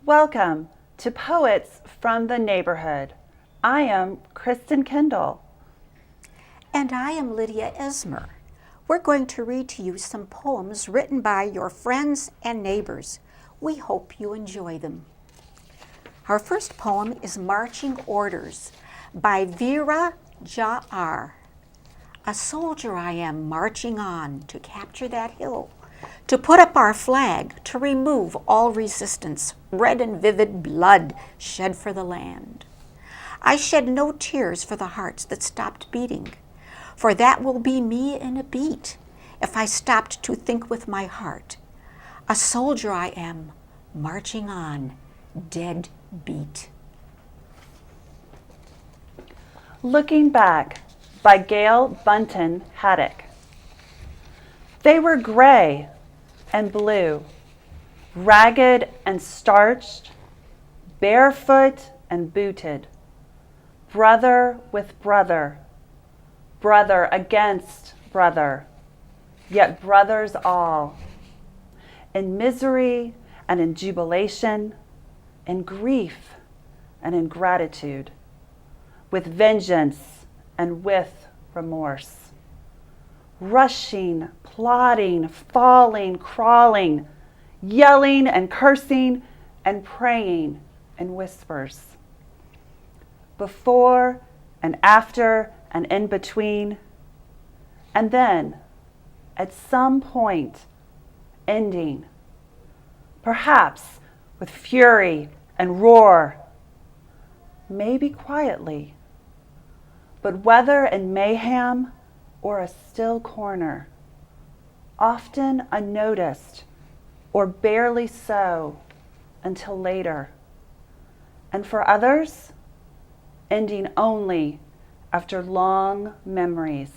Welcome to Poets from the Neighborhood. I am Kristen Kindoll. And I am Lydia Esmer. We're going to read to you some poems written by your friends and neighbors. We hope you enjoy them. Our first poem is Marching Orders by VeeraJaR. A soldier I am marching on to capture that hill, to put up our flag, to remove all resistance, red and vivid blood shed for the land. I shed no tears for the hearts that stopped beating, for that will be me in a beat if I stopped to think with my heart. A soldier I am, marching on, dead beat. Looking Back by Gale, Buntin, Haddock. They were gray and blue, ragged and starched, barefoot and booted, brother with brother, brother against brother, yet brothers all, in misery and in jubilation, in grief and in gratitude, with vengeance and with remorse. Rushing, plodding, falling, crawling, yelling and cursing and praying in whispers. Before and after and in between, and then at some point ending, perhaps with fury and roar, maybe quietly, but whether in mayhem or a still corner, often unnoticed or barely so until later, and for others, ending only after long memories.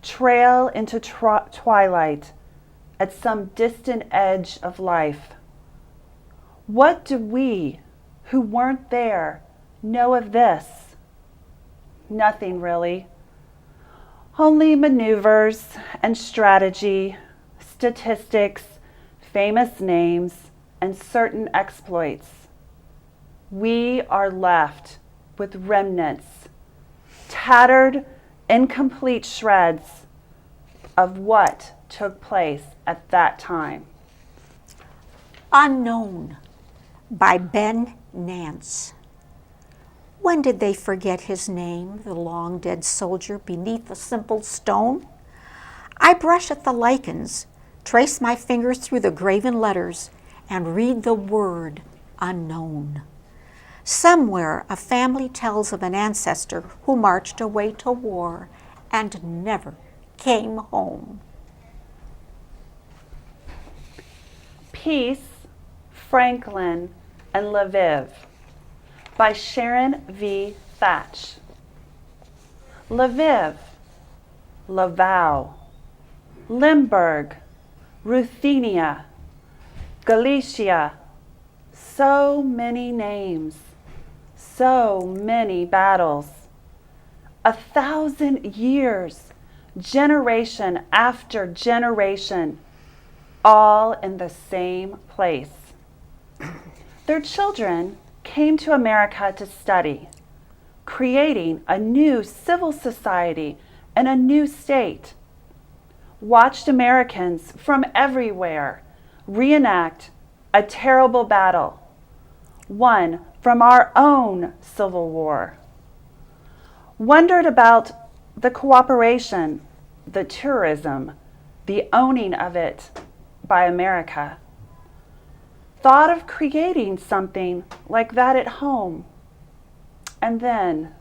Trail into twilight at some distant edge of life. What do we who weren't there know of this? Nothing really. Only maneuvers and strategy, statistics, famous names, and certain exploits. We are left with remnants, tattered, incomplete shreds of what took place at that time. Unknown by Ben Nance. When did they forget his name, the long dead soldier beneath a simple stone? I brush at the lichens, trace my fingers through the graven letters, and read the word unknown. Somewhere a family tells of an ancestor who marched away to war and never came home. Peace, Franklin, and Lviv by Sharon V. Thach. Lviv, Lvov, Limburg, Ruthenia, Galicia, so many names, so many battles. 1,000 years, generation after generation, all in the same place. Their children came to America to study, creating a new civil society and a new state. Watched Americans from everywhere reenact a terrible battle, one from our own Civil War. Wondered about the cooperation, the tourism, the owning of it by America. Thought of creating something like that at home. And then,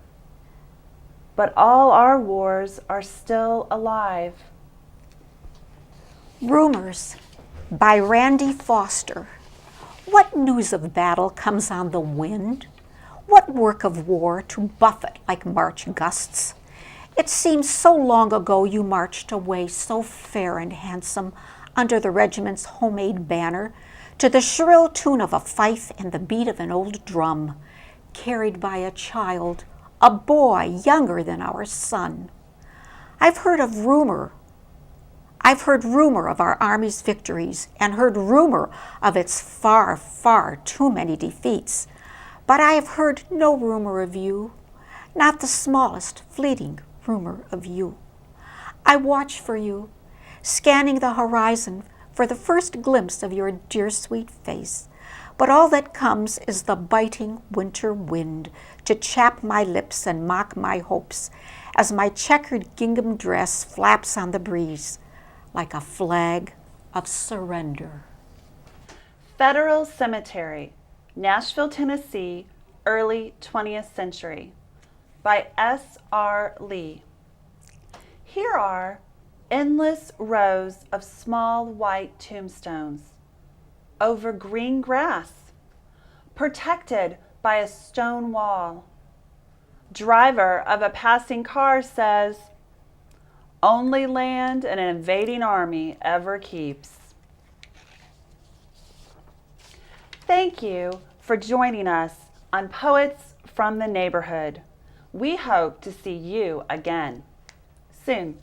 but all our wars are still alive. Rumors by Randy Foster. What news of battle comes on the wind? What work of war to buffet like March gusts? It seems so long ago you marched away so fair and handsome under the regiment's homemade banner, to the shrill tune of a fife and the beat of an old drum, carried by a child, a boy younger than our son. I've heard of rumor I've heard rumor of our army's victories and heard rumor of its far, far too many defeats. But I have heard no rumor of you, not the smallest fleeting rumor of you. I watch for you, scanning the horizon for the first glimpse of your dear sweet face. But all that comes is the biting winter wind to chap my lips and mock my hopes as my checkered gingham dress flaps on the breeze like a flag of surrender. Federal Cemetery, Nashville, Tennessee, early 20th century, by S.R. Lee. Here are endless rows of small white tombstones over green grass, protected by a stone wall. Driver of a passing car says, "Only land an invading army ever keeps." Thank you for joining us on Poets from the Neighborhood. We hope to see you again soon.